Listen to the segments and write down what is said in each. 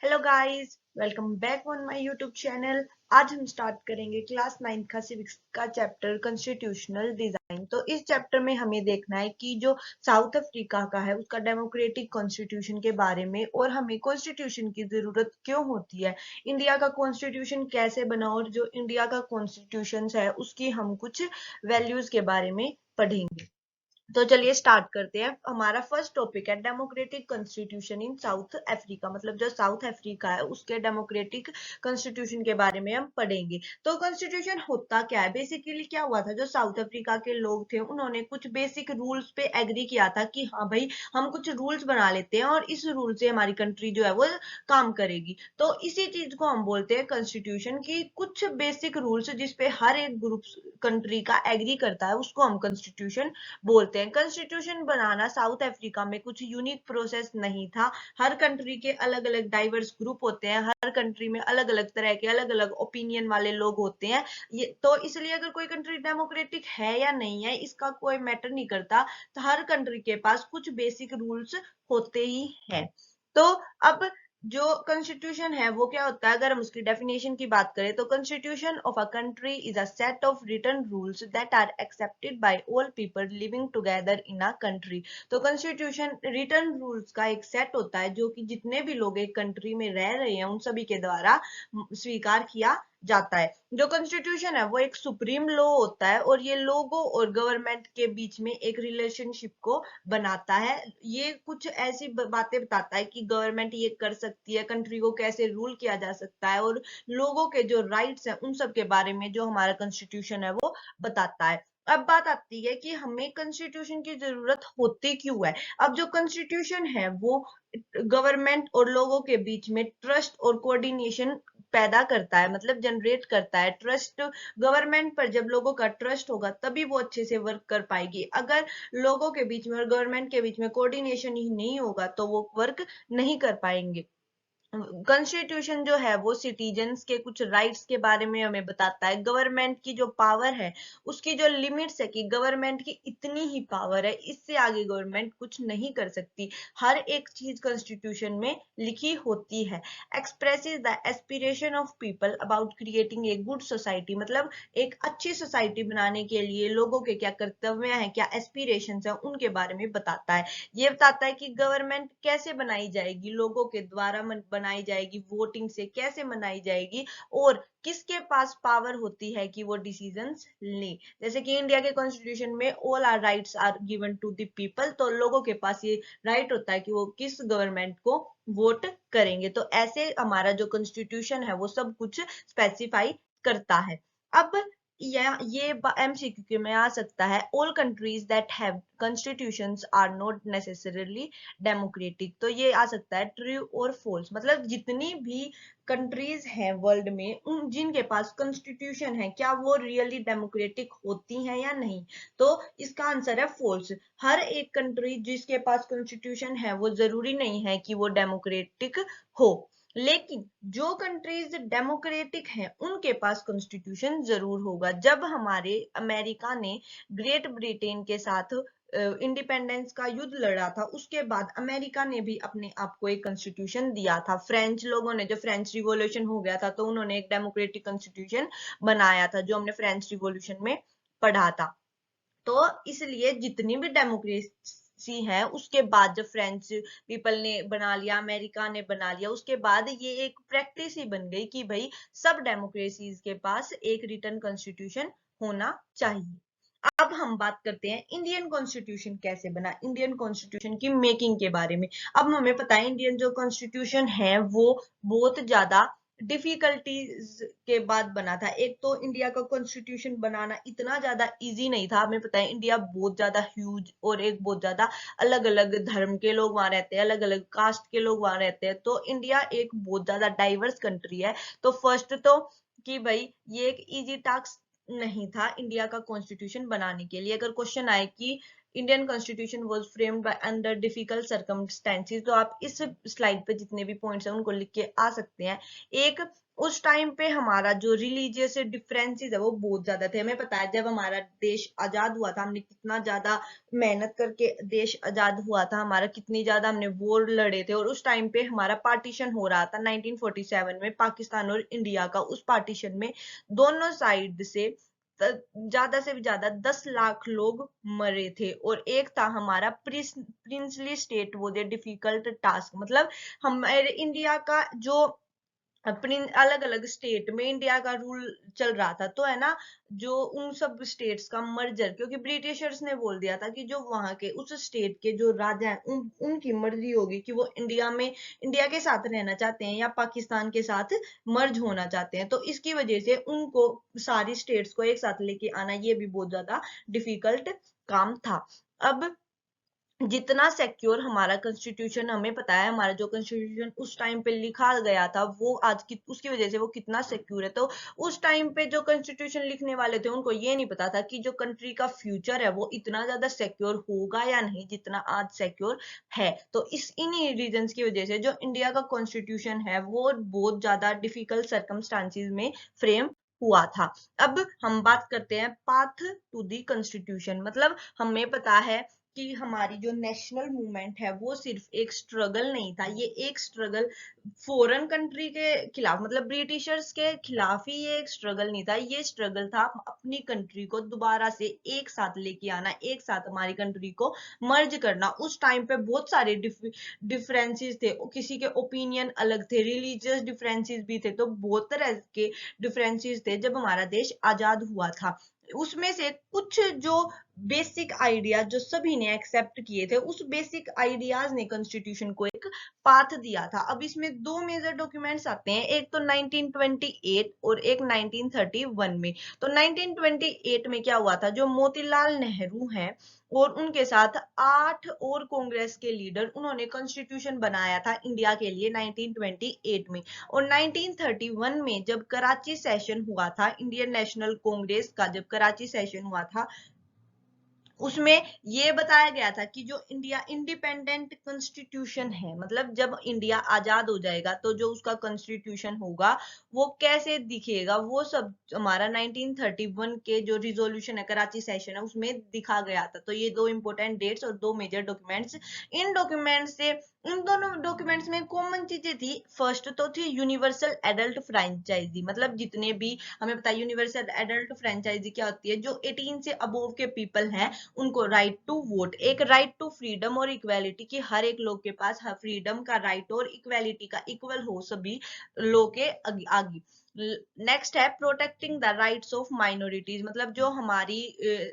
Hello guys, welcome back on my YouTube channel. आज हम start करेंगे क्लास 9 का सिविक्स का चैप्टर कॉन्स्टिट्यूशनल डिजाइन। तो इस चैप्टर में हमें देखना है कि जो साउथ अफ्रीका का है उसका डेमोक्रेटिक कॉन्स्टिट्यूशन के बारे में, और हमें कॉन्स्टिट्यूशन की जरूरत क्यों होती है, इंडिया का कॉन्स्टिट्यूशन कैसे बना, और जो इंडिया का कॉन्स्टिट्यूशन है उसकी हम कुछ वैल्यूज के बारे में पढ़ेंगे। तो चलिए स्टार्ट करते हैं। हमारा फर्स्ट टॉपिक है democratic constitution in south Africa, मतलब जो साउथ अफ्रीका है उसके डेमोक्रेटिक कॉन्स्टिट्यूशन के बारे में हम पढ़ेंगे। तो कॉन्स्टिट्यूशन होता क्या है, बेसिकली क्या हुआ था, जो साउथ अफ्रीका के लोग थे उन्होंने कुछ बेसिक रूल्स पे एग्री किया था कि हाँ भाई हम कुछ रूल्स बना लेते हैं और इस रूल से हमारी कंट्री जो है वो काम करेगी। तो इसी चीज को हम बोलते हैं कॉन्स्टिट्यूशन की, कुछ बेसिक रूल्स जिसपे हर एक ग्रुप कंट्री का एग्री करता है उसको हम कॉन्स्टिट्यूशन बोलते हैं। कॉन्स्टिट्यूशन बनाना साउथ अफ्रीका में कुछ यूनिक प्रोसेस नहीं था। हर कंट्री के अलग अलग डाइवर्स ग्रुप होते हैं, हर कंट्री में अलग अलग तरह के अलग अलग ओपिनियन वाले लोग होते हैं। ये तो इसलिए अगर कोई कंट्री डेमोक्रेटिक है या नहीं है इसका कोई मैटर नहीं करता। तो हर कंट्री के पास कुछ बेसिक रूल्स होते ही हैं। तो अब जो कॉन्स्टिट्यूशन है वो क्या होता है, अगर हम उसकी डेफिनेशन की बात करें तो constitution of a country is a set of written rules that are accepted by all people living together in a country. तो कॉन्स्टिट्यूशन रिटन रूल्स का एक सेट होता है जो कि जितने भी लोग एक कंट्री में रह रहे हैं उन सभी के द्वारा स्वीकार किया जाता है। जो कॉन्स्टिट्यूशन है वो एक सुप्रीम लॉ होता है और ये लोगों और गवर्नमेंट के बीच में एक रिलेशनशिप को बनाता है। ये कुछ ऐसी बातें बताता है कि गवर्नमेंट ये कर सकती है, कंट्री को कैसे रूल किया जा सकता है, और लोगों के जो राइट्स हैं उन सब के बारे में जो हमारा कॉन्स्टिट्यूशन है वो बताता है। अब बात आती है कि हमें कॉन्स्टिट्यूशन की जरूरत होती क्यों है। अब जो कॉन्स्टिट्यूशन है वो गवर्नमेंट और लोगों के बीच में ट्रस्ट और कोऑर्डिनेशन पैदा करता है, मतलब जनरेट करता है ट्रस्ट। गवर्नमेंट पर जब लोगों का ट्रस्ट होगा तभी वो अच्छे से वर्क कर पाएगी। अगर लोगों के बीच में और गवर्नमेंट के बीच में कोऑर्डिनेशन ही नहीं होगा तो वो वर्क नहीं कर पाएंगे। कॉन्स्टिट्यूशन जो है वो सिटीजन्स के कुछ राइट्स के बारे में हमें बताता है। गवर्नमेंट की जो पावर है उसकी जो लिमिट्स है कि गवर्नमेंट की इतनी ही पावर है, इससे आगे गवर्नमेंट कुछ नहीं कर सकती। हर एक चीज कॉन्स्टिट्यूशन में लिखी होती है। Expresses the aspiration of people about creating a good society, मतलब एक अच्छी सोसाइटी बनाने के लिए लोगों के क्या कर्तव्य हैं, क्या एस्पिरेशंस हैं, उनके बारे में बताता है। ये बताता है कि गवर्नमेंट कैसे बनाई जाएगी, लोगों के द्वारा बनाई जाएगी, वोटिंग से कैसे बनाई जाएगी, और किसके पास पावर होती है कि वो डिसीजंस ले। जैसे कि इंडिया के कॉन्स्टिट्यूशन में all are rights are given to the people, तो लोगों के पास ये राइट होता है कि वो किस गवर्नमेंट को वोट करेंगे। तो ऐसे हमारा जो कॉन्स्टिट्यूशन है वो सब कुछ स्पेसिफाई करता है। अब या ये एमसीक्यू के में आ सकता है, all countries that have constitutions are not necessarily democratic. तो ये आ सकता है ट्रू और फॉल्स, मतलब जितनी भी कंट्रीज हैं वर्ल्ड में उन जिनके पास कॉन्स्टिट्यूशन है क्या वो रियली डेमोक्रेटिक होती हैं या नहीं। तो इसका आंसर है फॉल्स। हर एक कंट्री जिसके पास कॉन्स्टिट्यूशन है वो जरूरी नहीं है कि वो डेमोक्रेटिक हो, लेकिन जो कंट्रीज डेमोक्रेटिक हैं उनके पास कॉन्स्टिट्यूशन जरूर होगा। जब हमारे अमेरिका ने ग्रेट ब्रिटेन के साथ इंडिपेंडेंस का युद्ध लड़ा था उसके बाद अमेरिका ने भी अपने आप को एक कॉन्स्टिट्यूशन दिया था। फ्रेंच लोगों ने, जब फ्रेंच रिवॉल्यूशन हो गया था तो उन्होंने एक डेमोक्रेटिक कॉन्स्टिट्यूशन बनाया था जो हमने फ्रेंच रिवॉल्यूशन में पढ़ा था। तो इसलिए जितनी भी डेमोक्रेसी है उसके बाद जब फ्रेंच पीपल ने बना लिया, अमेरिका ने बना लिया, उसके बाद ये एक प्रैक्टिस ही बन गई कि भाई सब डेमोक्रेसीज के पास एक रिटन कॉन्स्टिट्यूशन होना चाहिए। अब हम बात करते हैं इंडियन कॉन्स्टिट्यूशन कैसे बना, इंडियन कॉन्स्टिट्यूशन की मेकिंग के बारे में। अब हमें पता है इंडियन जो कॉन्स्टिट्यूशन है वो बहुत ज्यादा डिफिकल्टीज के बाद बना था। एक तो इंडिया का कॉन्स्टिट्यूशन बनाना इतना ज्यादा इजी नहीं था। हमें पता है इंडिया बहुत ज्यादा ह्यूज और एक बहुत ज्यादा अलग अलग धर्म के लोग वहां रहते हैं, अलग अलग कास्ट के लोग वहां रहते हैं, तो इंडिया एक बहुत ज्यादा डाइवर्स कंट्री है। तो फर्स्ट तो कि भाई ये एक इजी टास्क नहीं था इंडिया का कॉन्स्टिट्यूशन बनाने के लिए। अगर क्वेश्चन आए कि Indian constitution was framed by under difficult circumstances. तो आप इस स्लाइड पे जितने भी पॉइंट्स हैं उनको लिख के आ सकते हैं। एक, उस टाइम पे हमारा जो रिलीजियस डिफरेंसेस है वो बहुत ज्यादा थे। हमें पता है जब हमारा देश आजाद हुआ था, हमने कितना ज्यादा मेहनत करके देश आजाद हुआ था हमारा, कितनी ज्यादा हमने वॉर लड़े थे। और उस टाइम पे हमारा पार्टीशन हो रहा था 1947 में, पाकिस्तान और इंडिया का। उस पार्टीशन में दोनों साइड से ज्यादा से ज्यादा 10 लाख लोग मरे थे। और एक था हमारा प्रिंसली स्टेट वो दे डिफिकल्ट टास्क, मतलब हमारे इंडिया का जो अपनी अलग अलग स्टेट में इंडिया का रूल चल रहा था, तो है ना, जो उन सब स्टेट्स का मर्जर, क्योंकि ब्रिटिशर्स ने बोल दिया था कि जो वहां के उस स्टेट के जो राजा हैं उनकी मर्जी होगी कि वो इंडिया में इंडिया के साथ रहना चाहते हैं या पाकिस्तान के साथ मर्ज होना चाहते हैं। तो इसकी वजह से उनको सारी स्टेट्स को एक साथ लेके आना ये भी बहुत ज्यादा डिफिकल्ट काम था। अब जितना सिक्योर हमारा कॉन्स्टिट्यूशन, हमें पता है हमारा जो कॉन्स्टिट्यूशन उस टाइम पे लिखा गया था वो आज की उसकी वजह से वो कितना सिक्योर है। तो उस टाइम पे जो कॉन्स्टिट्यूशन लिखने वाले थे उनको ये नहीं पता था कि जो कंट्री का फ्यूचर है वो इतना ज्यादा सिक्योर होगा या नहीं जितना आज सिक्योर है। तो इस इन्हीं रीजंस की वजह से जो इंडिया का कॉन्स्टिट्यूशन है वो बहुत ज्यादा डिफिकल्ट सर्कमस्टांसिस में फ्रेम हुआ था। अब हम बात करते हैं पाथ टू दी कॉन्स्टिट्यूशन। मतलब हमें पता है कि हमारी जो नेशनल मूवमेंट है वो सिर्फ एक स्ट्रगल नहीं था, ये एक स्ट्रगल फॉरेन कंट्री के खिलाफ, मतलब ब्रिटिशर्स के खिलाफ ही ये एक स्ट्रगल नहीं था, ये स्ट्रगल था अपनी कंट्री को दोबारा से एक साथ लेके आना, एक साथ हमारी कंट्री को मर्ज करना। उस टाइम पे बहुत सारे डिफरेंसेस थे, किसी के ओपिनियन अलग थे, रिलीजियस डिफरेंसेस भी थे, तो बहुत तरह के डिफरेंसेस थे जब हमारा देश आजाद हुआ था। उसमें से कुछ जो बेसिक आइडिया जो सभी ने एक्सेप्ट किए थे, उस बेसिक आइडियाज ने कॉन्स्टिट्यूशन को एक पाथ दिया था। अब इसमें दो मेजर डॉक्यूमेंट्स आते हैं, एक तो 1928 और एक 1931 में। तो 1928 में क्या हुआ था, जो मोतीलाल नेहरू हैं और उनके साथ 8 और कांग्रेस के लीडर, उन्होंने कॉन्स्टिट्यूशन बनाया था इंडिया के लिए 1928 में। और 1931 में जब कराची सेशन हुआ था, इंडियन नेशनल कांग्रेस का जब कराची सेशन हुआ था, उसमें ये बताया गया था कि जो इंडिया इंडिपेंडेंट कॉन्स्टिट्यूशन है, मतलब जब इंडिया आजाद हो जाएगा तो जो उसका कॉन्स्टिट्यूशन होगा वो कैसे दिखेगा, वो सब हमारा 1931 के जो रिजोल्यूशन है, कराची सेशन है, उसमें दिखा गया था। तो ये दो इंपॉर्टेंट डेट्स और दो मेजर डॉक्यूमेंट्स। इन डॉक्यूमेंट्स से, इन दोनों डॉक्यूमेंट्स में कॉमन चीजें थी। फर्स्ट तो थी यूनिवर्सल एडल्ट फ्रेंचाइजी, मतलब जितने भी, हमें पता है यूनिवर्सल एडल्ट फ्रेंचाइजी क्या होती है, जो 18 से अबोव के पीपल हैं उनको राइट टू वोट, एक राइट टू फ्रीडम और इक्वालिटी की, हर एक लोग के पास फ्रीडम का राइट और इक्वालिटी का इक्वल हो सभी लोग के आगे। नेक्स्ट है protecting the rights of minorities, मतलब जो हमारी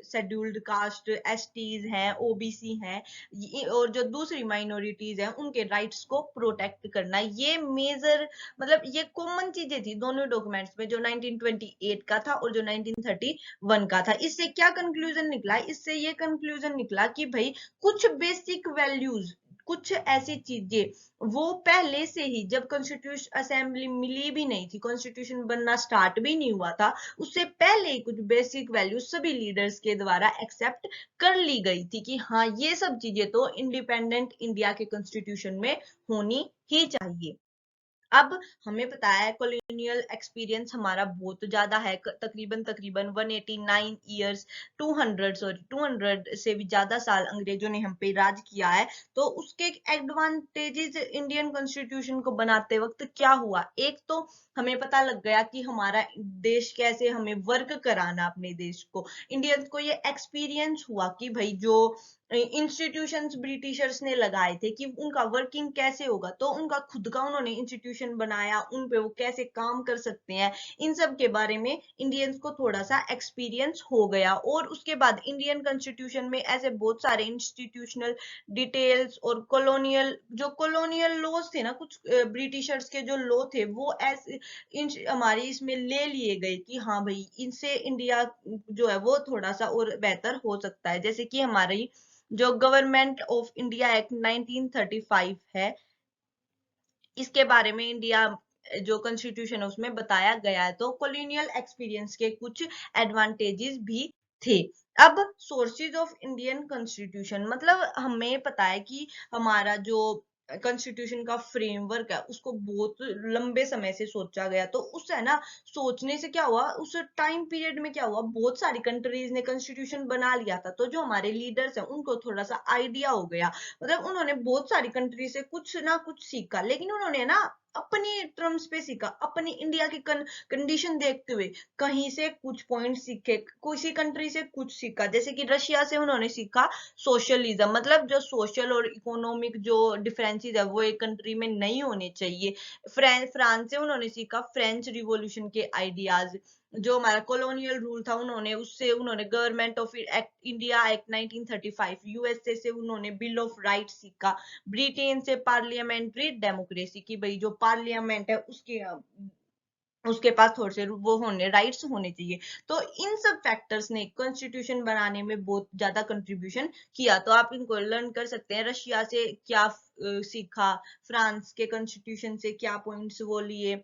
शेड्यूल्ड कास्ट, एसटीज हैं, ओबीसी हैं और जो दूसरी माइनॉरिटीज हैं उनके राइट्स को प्रोटेक्ट करना। ये मेजर, मतलब ये कॉमन चीजें थी दोनों डॉक्यूमेंट्स में, जो 1928 का था और जो 1931 का था। इससे क्या कंक्लूजन निकला, इससे ये कंक्लूजन निकला कि भाई कुछ बेसिक वैल्यूज, कुछ ऐसी चीजें वो पहले से ही, जब कॉन्स्टिट्यूशन असेंबली मिली भी नहीं थी, कॉन्स्टिट्यूशन बनना स्टार्ट भी नहीं हुआ था, उससे पहले ही कुछ बेसिक वैल्यूज सभी लीडर्स के द्वारा एक्सेप्ट कर ली गई थी कि हाँ ये सब चीजें तो इंडिपेंडेंट इंडिया के कॉन्स्टिट्यूशन में होनी ही चाहिए। अब हमें पता है कॉलोनियल एक्सपीरियंस हमारा बहुत ज्यादा है, तकरीबन तकरीबन 189 ईयर्स, 200 से भी ज्यादा साल अंग्रेजों ने हम पे राज किया है। तो उसके एडवांटेजेस इंडियन कॉन्स्टिट्यूशन को बनाते वक्त क्या हुआ, एक तो हमें पता लग गया कि हमारा देश कैसे, हमें वर्क कराना अपने देश को, इंडियंस को ये एक्सपीरियंस हुआ कि भाई जो इंस्टीट्यूशंस ब्रिटिशर्स ने लगाए थे कि उनका वर्किंग कैसे होगा, तो उनका खुद का उन्होंने इंस्टीट्यूशन बनाया, उन पे वो कैसे काम कर सकते हैं, इन सब के बारे में इंडियंस को थोड़ा सा एक्सपीरियंस हो गया। और उसके बाद इंडियन कॉन्स्टिट्यूशन में ऐसे बहुत सारे इंस्टीट्यूशनल डिटेल्स और कॉलोनियल लॉज थे ना, कुछ ब्रिटिशर्स के जो लॉ थे वो ऐसे हमारी इसमें ले लिए गए कि हाँ भाई इनसे इंडिया जो है वो थोड़ा सा और बेहतर हो सकता है। जैसे कि हमारी जो गवर्नमेंट ऑफ इंडिया एक्ट 1935 है, इसके बारे में इंडिया जो कॉन्स्टिट्यूशन है उसमें बताया गया है। तो कॉलोनियल एक्सपीरियंस के कुछ एडवांटेजेस भी थे। अब सोर्सेज ऑफ इंडियन कॉन्स्टिट्यूशन, मतलब हमें पता है कि हमारा जो कॉन्स्टिट्यूशन का फ्रेमवर्क है उसको बहुत लंबे समय से सोचा गया। तो उस है ना, सोचने से क्या हुआ, उस टाइम पीरियड में क्या हुआ, बहुत सारी कंट्रीज ने कॉन्स्टिट्यूशन बना लिया था। तो जो हमारे लीडर्स हैं उनको थोड़ा सा आइडिया हो गया, मतलब उन्होंने बहुत सारी कंट्री से कुछ ना कुछ सीखा, लेकिन उन्होंने ना अपनी टर्म्स पे सीखा, अपनी इंडिया की कंडीशन देखते हुए कहीं से कुछ पॉइंट सीखे, किसी कंट्री से कुछ सीखा। जैसे कि रशिया से उन्होंने सीखा सोशलिज्म, मतलब जो सोशल और इकोनॉमिक जो डिफरेंसेस है वो एक कंट्री में नहीं होने चाहिए। फ्रांस से उन्होंने सीखा फ्रेंच रिवॉल्यूशन के आइडियाज, जो हमारा कॉलोनियल रूल था उन्होंने उससे उन्होंने government of act India act 1935, USA से उन्होंने बिल ऑफ राइट्स सीखा, ब्रिटेन से पार्लियामेंट्री डेमोक्रेसी की, भाई जो पार्लियामेंट है उसके पास थोड़े से वो होने राइट्स होने चाहिए। तो इन सब फैक्टर्स ने कॉन्स्टिट्यूशन बनाने में बहुत ज्यादा कंट्रीब्यूशन किया। तो आप इनको लर्न कर सकते हैं, रशिया से क्या सीखा, फ्रांस के कॉन्स्टिट्यूशन से क्या पॉइंट्स वो लिए।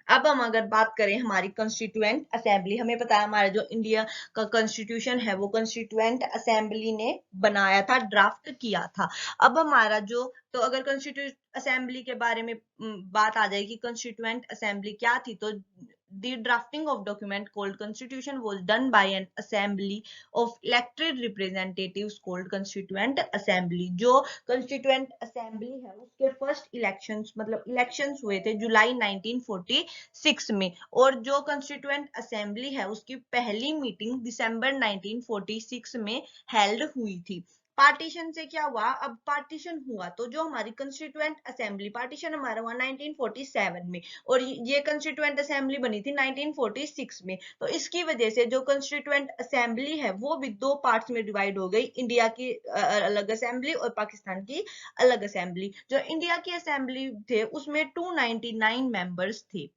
अब हम अगर बात करें हमारी कॉन्स्टिट्यूएंट असेंबली, हमें पता है हमारा जो इंडिया का कॉन्स्टिट्यूशन है वो कॉन्स्टिट्यूएंट असेंबली ने बनाया था, ड्राफ्ट किया था। अब हमारा जो, तो अगर कॉन्स्टिट्यूट असेंबली के बारे में बात आ जाएगी, कॉन्स्टिट्यूएंट असेंबली क्या थी, तो the drafting of document called constitution was done by an assembly of elected representatives called constituent assembly। जो constituent assembly है उसके फर्स्ट इलेक्शंस, मतलब इलेक्शंस हुए थे जुलाई 1946 में, और जो constituent assembly है उसकी पहली मीटिंग दिसंबर 1946 में हेल्ड हुई थी। पार्टीशन से क्या हुआ, अब पार्टीशन हुआ तो जो हमारी कंस्टिट्यूएंट असेंबली, पार्टीशन हमारा हुआ 1947 में, और ये कंस्टिट्यूएंट असेंबली बनी थी 1946 में। तो इसकी वजह से जो कंस्टिट्यूएंट असेंबली है वो भी दो पार्ट्स में डिवाइड हो गई, इंडिया की अलग असेंबली और पाकिस्तान की अलग असेंबली। जो इंडिया की असेंबली थे उसमें 299 मेंबर्स थे।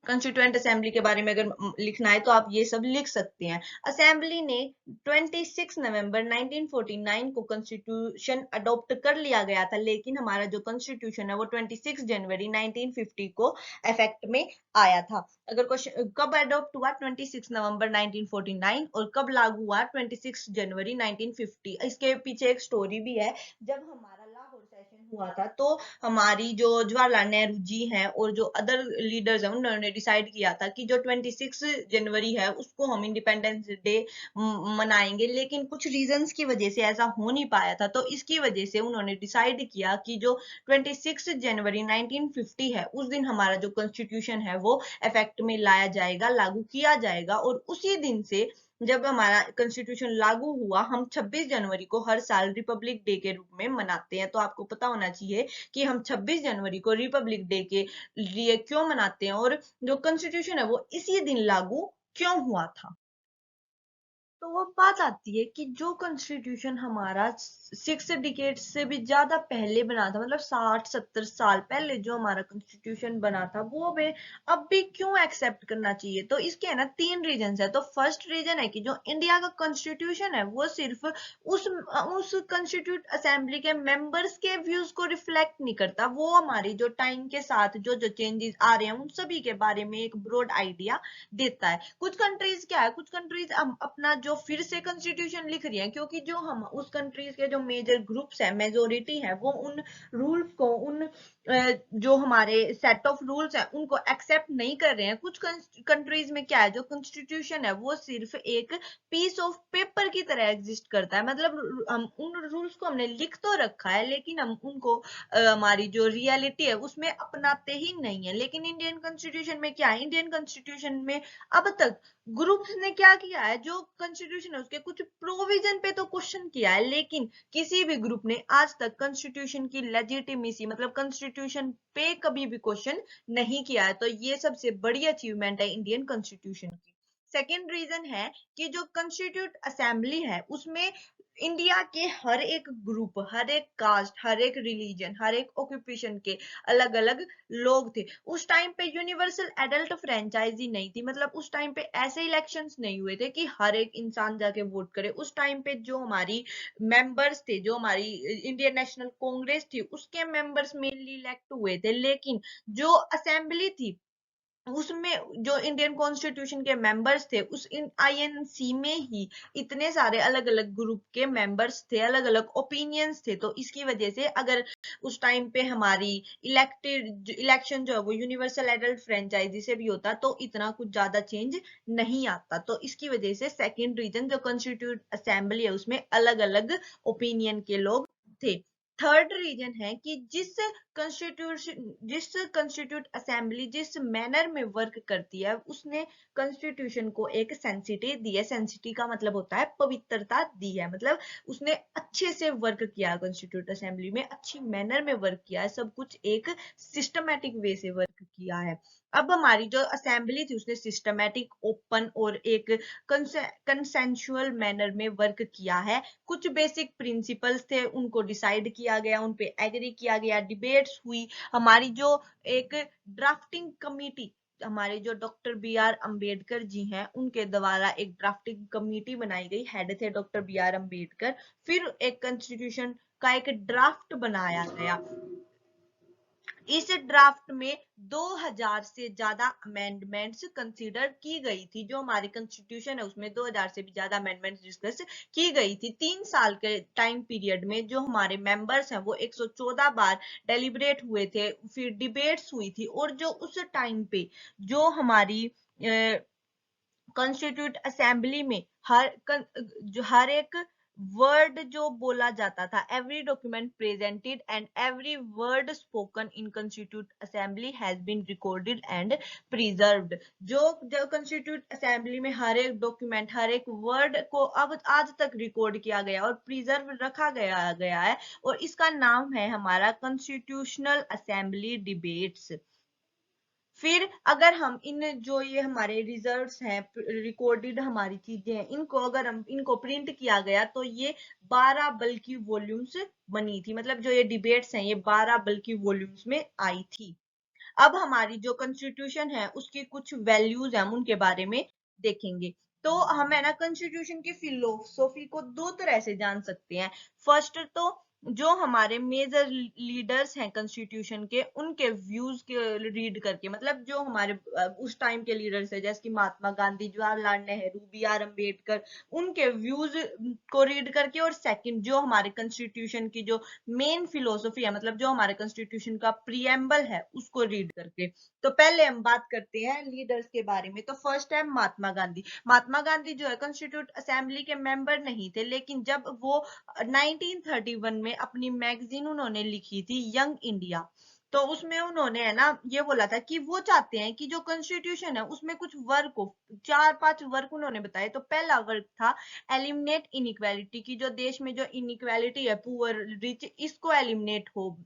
कंस्टिट्यूएंट असेंबली के बारे में अगर लिखना है तो आप ये सब लिख सकते हैं। असेंबली ने 26 नवंबर 1949 को कॉन्स्टिट्यूशन अडॉप्ट कर लिया गया था, लेकिन हमारा जो कॉन्स्टिट्यूशन है वो 26 जनवरी 1950 को इफेक्ट में आया था। अगर क्वेश्चन कब अडॉप्ट हुआ, 26 नवंबर 1949, और कब लागू हुआ, 26 जनवरी 1950। इसके पीछे एक स्टोरी भी है। जब हमारा लाहौर सेशन हुआ था तो हमारी जो जवाहरलाल नेहरू जी हैं और जो अदर लीडर्स हैं उन्होंने डिसाइड किया था कि जो 26 जनवरी है उसको हम इंडिपेंडेंस डे मनाएंगे, लेकिन कुछ रीजंस की वजह से ऐसा हो नहीं पाया था। तो इसकी वजह से उन्होंने डिसाइड किया कि जो 26 जनवरी 1950 है उस दिन हमारा जो कॉन्स्टिट्यूशन है वो इफेक्ट में लाया जाएगा, लागू किया जाएगा। और उसी दिन से जब हमारा कॉन्स्टिट्यूशन लागू हुआ, हम 26 जनवरी को हर साल रिपब्लिक डे के रूप में मनाते हैं। तो आपको पता होना चाहिए कि हम 26 जनवरी को रिपब्लिक डे के लिए क्यों मनाते हैं, और जो कॉन्स्टिट्यूशन है वो इसी दिन लागू क्यों हुआ था। तो वो बात आती है कि जो कॉन्स्टिट्यूशन हमारा 6 डिकेड से भी ज्यादा पहले बना था, मतलब 60-70 साल पहले जो हमारा कॉन्स्टिट्यूशन बना था, वो हमें अब भी क्यों एक्सेप्ट करना चाहिए। तो इसके है ना 3 रीजन है। तो फर्स्ट रीजन है कि जो इंडिया का कॉन्स्टिट्यूशन है वो सिर्फ उस कॉन्स्टिट्यूट असेंबली के मेंबर्स के व्यूज को रिफ्लेक्ट नहीं करता, वो हमारी जो टाइम के साथ जो जो चेंजेस आ रहे हैं उन सभी के बारे में एक ब्रॉड आइडिया देता है। कुछ कंट्रीज क्या है, कुछ कंट्रीज अपना जो फिर से कॉन्स्टिट्यूशन लिख रही है, क्योंकि जो हम उस कंट्रीज के जो मेजर ग्रुप्स है, मेजोरिटी है, वो उन रूल्स को, उन जो हमारे सेट ऑफ रूल्स है उनको एक्सेप्ट नहीं कर रहे हैं। कुछ कंट्रीज में क्या है, जो कॉन्स्टिट्यूशन है वो सिर्फ एक पीस ऑफ पेपर की तरह एग्जिस्ट करता है, मतलब हम उन रूल्स को हमने लिख तो रखा है लेकिन हम उनको हमारी जो रियलिटी है उसमें अपनाते ही नहीं है। लेकिन इंडियन कॉन्स्टिट्यूशन में क्या है, इंडियन कॉन्स्टिट्यूशन में अब तक ग्रुप्स ने क्या किया है, जो कॉन्स्टिट्यूशन है उसके कुछ प्रोविजन पे तो क्वेश्चन किया है, लेकिन किसी भी ग्रुप ने आज तक कॉन्स्टिट्यूशन की लेजिटिमेसी, मतलब कॉन्स्टिट्यूशन पे कभी भी क्वेश्चन नहीं किया है। तो ये सबसे बड़ी अचीवमेंट है इंडियन कॉन्स्टिट्यूशन की। सेकेंड रीजन है कि जो कॉन्स्टिट्यूट असेंबली है उसमें इंडिया के हर एक ग्रुप, हर एक कास्ट, हर एक रिलीजन, हर एक ऑक्यूपेशन के अलग अलग लोग थे। उस टाइम पे यूनिवर्सल एडल्ट फ्रेंचाइजी नहीं थी, मतलब उस टाइम पे ऐसे इलेक्शंस नहीं हुए थे कि हर एक इंसान जाके वोट करे। उस टाइम पे जो हमारी मेंबर्स थे, जो हमारी इंडियन नेशनल कांग्रेस थी, उसके मेंबर्स मेनली इलेक्ट हुए थे, लेकिन जो असेंबली थी उसमें जो इंडियन कॉन्स्टिट्यूशन के मेंबर्स थे उस आईएनसी में ही इतने सारे अलग अलग ग्रुप के मेंबर्स थे, अलग अलग ओपिनियंस थे। तो इसकी वजह से अगर उस टाइम पे हमारी इलेक्शन जो है वो यूनिवर्सल एडल्ट फ्रेंचाइजी से भी होता तो इतना कुछ ज्यादा चेंज नहीं आता। तो इसकी वजह से सेकेंड रीजन जो कॉन्स्टिट्यूट असेंबली है उसमें अलग अलग ओपिनियन के लोग थे। थर्ड रीजन है कि जिस कंस्टिट्यूट असेंबली जिस मैनर में वर्क करती है उसने कंस्टिट्यूशन को एक सेंसिटी दी है। सेंसिटी का मतलब होता है पवित्रता दी है, मतलब उसने अच्छे से वर्क किया, कंस्टिट्यूट असेंबली में अच्छी मैनर में वर्क किया है, सब कुछ एक सिस्टमैटिक वे से वर्क किया है। अब हमारी जो असेंबली थी उसने सिस्टमैटिक, ओपन और एक कंसेंशुअल मैनर में वर्क किया है। कुछ बेसिक प्रिंसिपल्स थे उनको डिसाइड किया गया, उन पे एग्री किया गया, डिबेट्स हुई। हमारी जो एक ड्राफ्टिंग कमिटी, हमारे जो doctor B R Ambedkar ji हैं उनके द्वारा एक ड्राफ्टिंग कमिटी बनाई गई, हेड थे डॉक्टर बी आर अम्बेडकर। फिर एक कॉन्स्टिट्यूशन का एक ड्राफ्ट बनाया गया। इस ड्राफ्ट में 2000 से ज्यादा अमेंडमेंट्स कंसीडर की गई थी। जो हमारी कॉन्स्टिट्यूशन है उसमें 2000 से भी ज्यादा अमेंडमेंट्स डिस्कस की गई थी। 3 साल के टाइम पीरियड में जो हमारे मेंबर्स हैं वो 114 बार डेलिब्रेट हुए थे, फिर डिबेट्स हुई थी। और जो उस टाइम पे जो हमारी कॉन्स्टिट्यूट असेंबली में हर एक वर्ड जो बोला जाता था, every document presented and every word spoken in constituent assembly has been recorded and preserved. जो कॉन्स्टिट्यूट असेंबली में हर एक डॉक्यूमेंट, हर एक वर्ड को अब आज तक रिकॉर्ड किया गया और प्रिजर्व रखा गया है, और इसका नाम है हमारा कॉन्स्टिट्यूशनल असेंबली डिबेट्स। फिर अगर हम इन जो ये हमारे रिजल्ट्स हैं, रिकॉर्डेड हमारी चीजें हैं, इनको अगर हम इनको प्रिंट किया गया तो ये 12 बल्कि वॉल्यूम्स बनी थी। मतलब जो ये डिबेट्स हैं ये 12 बल्कि वॉल्यूम्स में आई थी। अब हमारी जो कॉन्स्टिट्यूशन है उसकी कुछ वैल्यूज हैं, हम उनके बारे में देखेंगे। तो हम है ना कॉन्स्टिट्यूशन की फिलोसॉफी को दो तरह से जान सकते हैं। फर्स्ट तो जो हमारे मेजर लीडर्स हैं कॉन्स्टिट्यूशन के, उनके व्यूज के रीड करके, मतलब जो हमारे उस टाइम के लीडर्स है जैसे कि महात्मा गांधी, जवाहरलाल नेहरू, बी आर अम्बेडकर, उनके व्यूज को रीड करके। और सेकंड जो हमारे कॉन्स्टिट्यूशन की जो मेन फिलोसॉफी है, मतलब जो हमारे कॉन्स्टिट्यूशन का प्रीएम्बल है उसको रीड करके। तो पहले हम बात करते हैं लीडर्स के बारे में। तो फर्स्ट है महात्मा गांधी। महात्मा गांधी जो है कॉन्स्टिट्यूट असेंबली के मेंबर नहीं थे, लेकिन जब वो 1931 में अपनी मैगजीन उन्होंने लिखी थी यंग इंडिया, तो उसमें उन्होंने है ना ये बोला था कि वो चाहते हैं कि जो कॉन्स्टिट्यूशन है उसमें कुछ वर्क हो। 4-5 वर्क उन्होंने बताए। तो पहला वर्क था एलिमिनेट इनइक्वालिटी, की जो देश में जो इनइक्वालिटी है, पुअर रिच, इसको एलिमिनेट हो,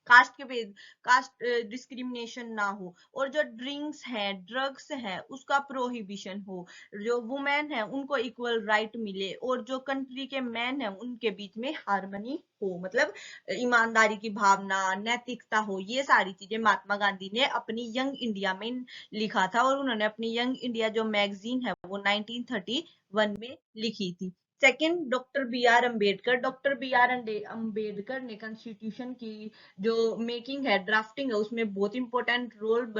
कास्ट के भेद, कास्ट डिस्क्रिमिनेशन ना हो, और जो ड्रिंक्स है, ड्रग्स है, उसका प्रोहिबिशन हो, जो वुमेन है उनको इक्वल राइट मिले, और जो कंट्री के मैन है उनके बीच में हार्मनी हो, मतलब ईमानदारी की भावना, नैतिकता हो। ये सारी चीजें महात्मा गांधी ने अपनी यंग इंडिया में लिखा था, और उन्होंने अपनी यंग इंडिया जो मैगजीन है वो 1931 में लिखी थी। Second doctor B R Ambedkar. Doctor B R Ambedkar ने कॉन्स्टिट्यूशन की जो मेकिंग है, ड्राफ्टिंग है, उसमें बहुत इंपॉर्टेंट रोल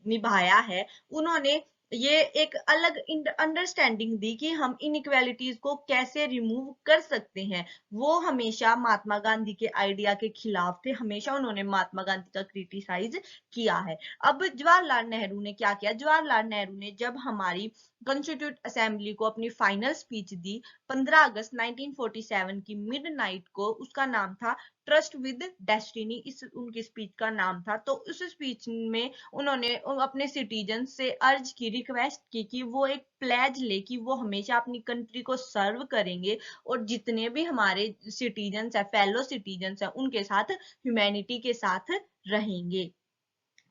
निभाया है। उन्होंने ये एक अलग अंडरस्टैंडिंग दी कि हम इनइक्वालिटीज को कैसे रिमूव कर सकते हैं। वो हमेशा महात्मा गांधी के आइडिया के खिलाफ थे, हमेशा उन्होंने महात्मा गांधी का क्रिटिसाइज किया है। अब जवाहरलाल नेहरू ने क्या किया? जवाहरलाल नेहरू ने जब हमारी कॉन्स्टिट्यूट असेंबली को अपनी फाइनल स्पीच दी 15 अगस्त 1947 की मिडनाइट को, उसका नाम था ट्रस्ट विद डेस्टिनी, इस उनकी स्पीच का नाम था। तो उस स्पीच में उन्होंने अपने सिटीजन से अर्ज की, रिक्वेस्ट की कि वो एक प्लेज ले कि वो हमेशा अपनी कंट्री को सर्व करेंगे, और जितने भी हमारे सिटीजन्स है, फेलो सिटीजन्स है, उनके साथ ह्यूमैनिटी के साथ रहेंगे।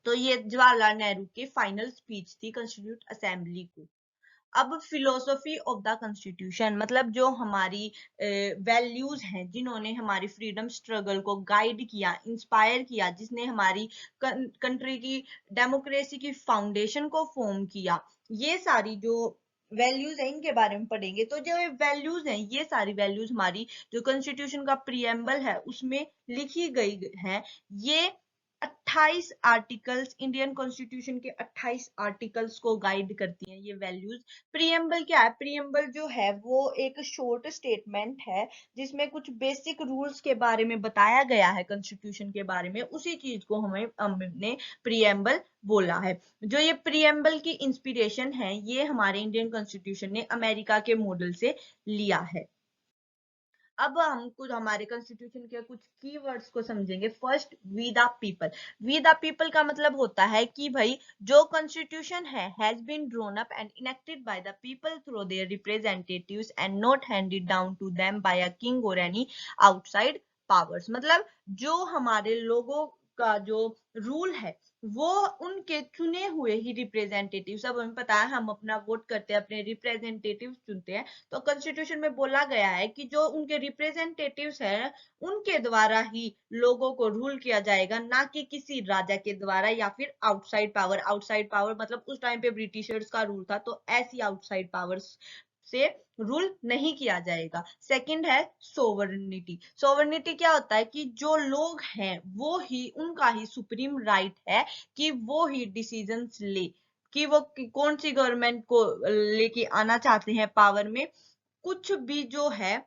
तो ये जवाहरलाल नेहरू की फाइनल स्पीच थी कॉन्स्टिट्यूट असेंबली को। अब फिलोसॉफी ऑफ द कॉन्स्टिट्यूशन, मतलब जो हमारी वैल्यूज हैं, जिन्होंने हमारी फ्रीडम स्ट्रगल को गाइड किया, इंस्पायर किया, जिसने हमारी कंट्री की डेमोक्रेसी की फाउंडेशन को फॉर्म किया, ये सारी जो वैल्यूज है इनके बारे में पढ़ेंगे। तो जो वैल्यूज हैं, ये सारी वैल्यूज हमारी जो कॉन्स्टिट्यूशन का प्रीएम्बल है उसमें लिखी गई है। ये 28 आर्टिकल्स, इंडियन कॉन्स्टिट्यूशन के 28 आर्टिकल्स को गाइड करती हैं ये वैल्यूज। प्रीएम्बल क्या है? प्रीएम्बल जो है वो एक शॉर्ट स्टेटमेंट है जिसमें कुछ बेसिक रूल्स के बारे में बताया गया है कॉन्स्टिट्यूशन के बारे में, उसी चीज को हमने प्रीएम्बल बोला है। जो ये प्रीएम्बल की इंस्पिरेशन है ये हमारे इंडियन कॉन्स्टिट्यूशन ने अमेरिका के मॉडल से लिया है। अब हम कुछ हमारे कॉन्स्टिट्यूशन के कुछ कीवर्ड्स को समझेंगे। First, we the people. We the people का मतलब होता है कि भाई जो कॉन्स्टिट्यूशन है has been drawn up and enacted by the people through their representatives and not handed down to them by a king और एनी आउटसाइड पावर्स। मतलब जो हमारे लोगों का जो रूल है वो उनके चुने हुए ही रिप्रेजेंटेटिव, सब हमें पता है हम अपना वोट करते हैं, अपने रिप्रेजेंटेटिव चुनते हैं, तो कॉन्स्टिट्यूशन में बोला गया है कि जो उनके रिप्रेजेंटेटिव्स हैं उनके द्वारा ही लोगों को रूल किया जाएगा, ना कि किसी राजा के द्वारा या फिर आउटसाइड पावर। आउटसाइड पावर मतलब उस टाइम पे ब्रिटिशर्स का रूल था, तो ऐसी आउटसाइड पावर्स से रूल नहीं किया जाएगा। सेकंड है सोवरेनिटी। सोवरेनिटी क्या होता है कि जो लोग हैं वो ही, उनका ही सुप्रीम राइट है कि वो ही डिसीजंस ले, कि वो कौन सी गवर्नमेंट को लेके आना चाहते हैं पावर में। कुछ भी जो है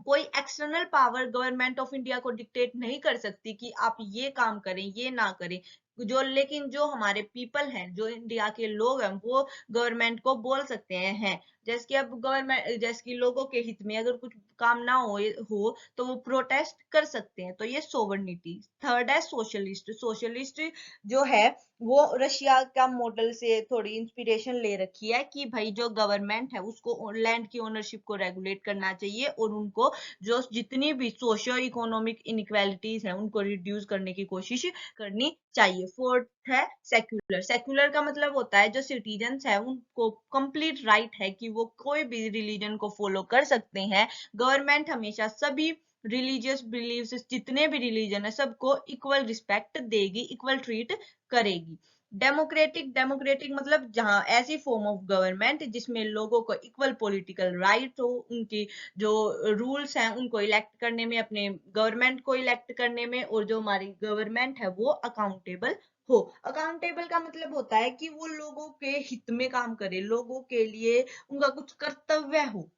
कोई external power government of India को डिक्टेट नहीं कर सकती कि आप ये काम करें ये ना करें। जो लेकिन जो हमारे पीपल हैं, जो इंडिया के लोग हैं, वो गवर्नमेंट को बोल सकते हैं। जैसे कि अब गवर्नमेंट, जैसे कि लोगों के हित में अगर कुछ काम ना हो तो वो प्रोटेस्ट कर सकते हैं, तो ये सोवर्निटी। थर्ड है सोशलिस्ट। सोशलिस्ट जो है वो रशिया का मॉडल से थोड़ी इंस्पिरेशन ले रखी है कि भाई जो गवर्नमेंट है उसको लैंड की ओनरशिप को रेगुलेट करना चाहिए और उनको जो जितनी भी सोशियो इकोनॉमिक इनइक्वालिटीज हैं उनको रिड्यूस करने की कोशिश करनी चाहिए। फोर्थ है सेक्युलर। सेक्युलर का मतलब होता है जो सिटीजन्स है उनको कंप्लीट राइट है कि वो कोई भी रिलीजन को फॉलो कर सकते हैं। गवर्नमेंट हमेशा सभी रिलीजियस बिलीव्स, जितने भी रिलीजन है सबको इक्वल रिस्पेक्ट देगी, इक्वल ट्रीट करेगी। डेमोक्रेटिक। डेमोक्रेटिक मतलब जहां ऐसी फॉर्म ऑफ गवर्नमेंट जिसमें लोगों को इक्वल पॉलिटिकल राइट हो, उनकी जो रूल्स हैं उनको इलेक्ट करने में, अपने गवर्नमेंट को इलेक्ट करने में, और जो हमारी गवर्नमेंट है वो अकाउंटेबल हो। अकाउंटेबल का मतलब होता है कि वो लोगों के हित में काम करे, लोगों के लिए उनका कुछ कर्तव्य हो।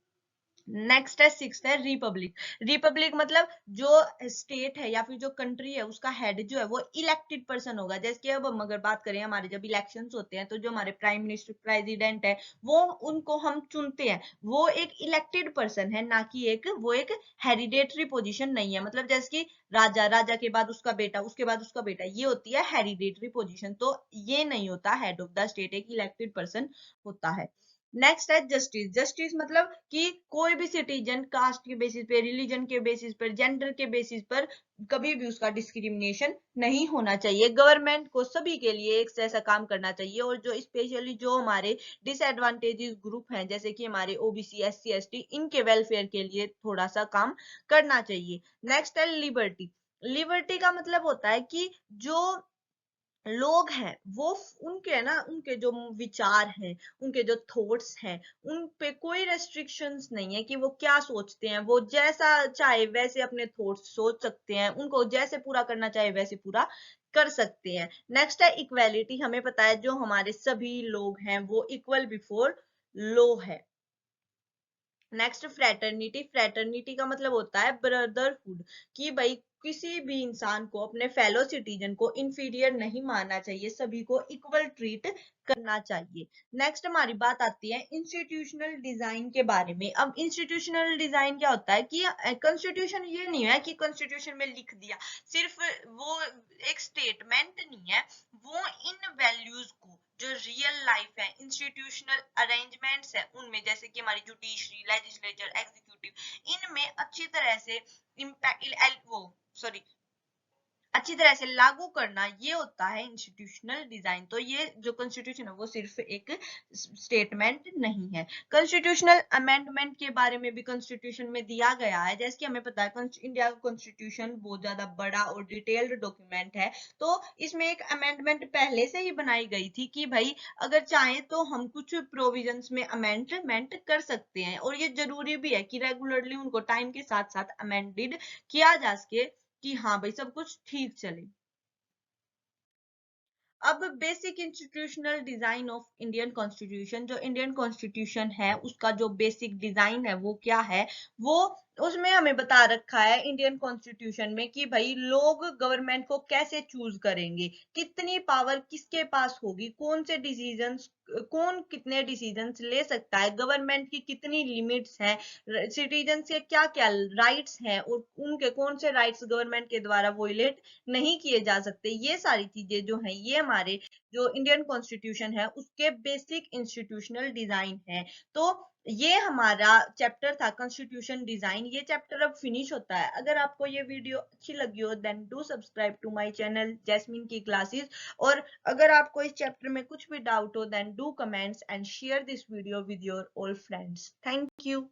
नेक्स्ट है सिक्स्थ है रिपब्लिक। रिपब्लिक मतलब जो स्टेट है या फिर जो कंट्री है उसका हेड जो है वो इलेक्टेड पर्सन होगा। जैसे कि अब हम अगर बात करें, हमारे जब इलेक्शंस होते हैं तो जो हमारे प्राइम मिनिस्टर, प्रेसिडेंट है, वो उनको हम चुनते हैं, वो एक इलेक्टेड पर्सन है, ना कि वो एक हेरिडेटरी पोजीशन नहीं है। मतलब जैसे कि राजा, राजा के बाद उसका बेटा, उसके बाद उसका बेटा, ये होती है हेरिडेटरी पोजीशन। तो ये नहीं होता, हेड ऑफ द स्टेट एक इलेक्टेड पर्सन होता है। नेक्स्ट है जस्टिस। जस्टिस मतलब कि कोई भी सिटीजन कास्ट के बेसिस पे, रिलीजन के बेसिस पर, जेंडर के बेसिस पर कभी भी उसका डिस्क्रिमिनेशन नहीं होना चाहिए। गवर्नमेंट को सभी के लिए एक जैसा काम करना चाहिए, और जो स्पेशली जो हमारे डिसएडवांटेजेस ग्रुप हैं जैसे कि हमारे ओबीसी, एससी, एसटी, इनके वेलफेयर के लिए थोड़ा सा काम करना चाहिए। नेक्स्ट है लिबर्टी। लिबर्टी का मतलब होता है कि जो लोग हैं वो उनके ना, उनके जो विचार हैं, उनके जो थॉट्स हैं, उन पे कोई रेस्ट्रिक्शंस नहीं है कि वो क्या सोचते हैं। वो जैसा चाहे वैसे अपने थॉट्स सोच सकते हैं, उनको जैसे पूरा करना चाहे वैसे पूरा कर सकते हैं। नेक्स्ट है इक्वेलिटी। हमें पता है जो हमारे सभी लोग हैं वो इक्वल बिफोर लॉ है। Next fraternity. फ्रेटर्निटी का मतलब होता है ब्रदरहुड, कि भाई किसी भी इंसान को, अपने फेलो सिटीजन को इंफीरियर नहीं मानना चाहिए, सभी को इक्वल ट्रीट करना चाहिए। नेक्स्ट हमारी बात आती है इंस्टीट्यूशनल डिजाइन के बारे में। अब इंस्टीट्यूशनल डिजाइन क्या होता है कि कॉन्स्टिट्यूशन ये नहीं है कि कॉन्स्टिट्यूशन में लिख दिया, सिर्फ वो एक स्टेटमेंट नहीं है, वो इन वैल्यूज को जो रियल लाइफ है, इंस्टीट्यूशनल अरेंजमेंट्स है उनमें, जैसे कि हमारी जुडिशरी, लेजिस्लेचर, एग्जीक्यूटिव, इनमें अच्छी तरह से इम्पैक्ट वो सॉरी अच्छी तरह से लागू करना, ये होता है इंस्टीट्यूशनल डिजाइन। तो ये जो कॉन्स्टिट्यूशन है वो सिर्फ एक स्टेटमेंट नहीं है। कॉन्स्टिट्यूशनल अमेंडमेंट के बारे में भी कॉन्स्टिट्यूशन में दिया गया है। जैसे कि हमें पता है इंडिया का कॉन्स्टिट्यूशन बहुत ज्यादा बड़ा और डिटेल्ड डॉक्यूमेंट है, तो इसमें एक अमेंडमेंट पहले से ही बनाई गई थी कि भाई अगर चाहे तो हम कुछ प्रोविजंस में अमेंडमेंट कर सकते हैं, और ये जरूरी भी है कि रेगुलरली उनको टाइम के साथ साथ अमेंडेड किया जा सके कि हाँ भाई सब कुछ ठीक चले। अब basic institutional design of Indian constitution, जो इंडियन कॉन्स्टिट्यूशन है उसका जो बेसिक डिजाइन है वो क्या है, वो उसमें हमें बता रखा है इंडियन कॉन्स्टिट्यूशन में कि भाई लोग गवर्नमेंट को कैसे चूज करेंगे, कितनी पावर किसके पास होगी, कौन से डिसीजंस, कौन कितने डिसीजंस ले सकता है, गवर्नमेंट की कितनी लिमिट्स हैं, सिटीजन के क्या क्या राइट्स हैं और उनके कौन से राइट्स गवर्नमेंट के द्वारा वोलेट नहीं किए जा सकते। ये सारी चीजें जो है ये हमारे जो इंडियन कॉन्स्टिट्यूशन है उसके बेसिक इंस्टीट्यूशनल डिजाइन है। तो ये हमारा चैप्टर था कॉन्स्टिट्यूशन डिजाइन। ये चैप्टर अब फिनिश होता है। अगर आपको ये वीडियो अच्छी लगी हो then do subscribe to my channel Jasmine की क्लासेस। और अगर आपको इस चैप्टर में कुछ भी डाउट हो then do comments and share this video with your all friends. Thank you.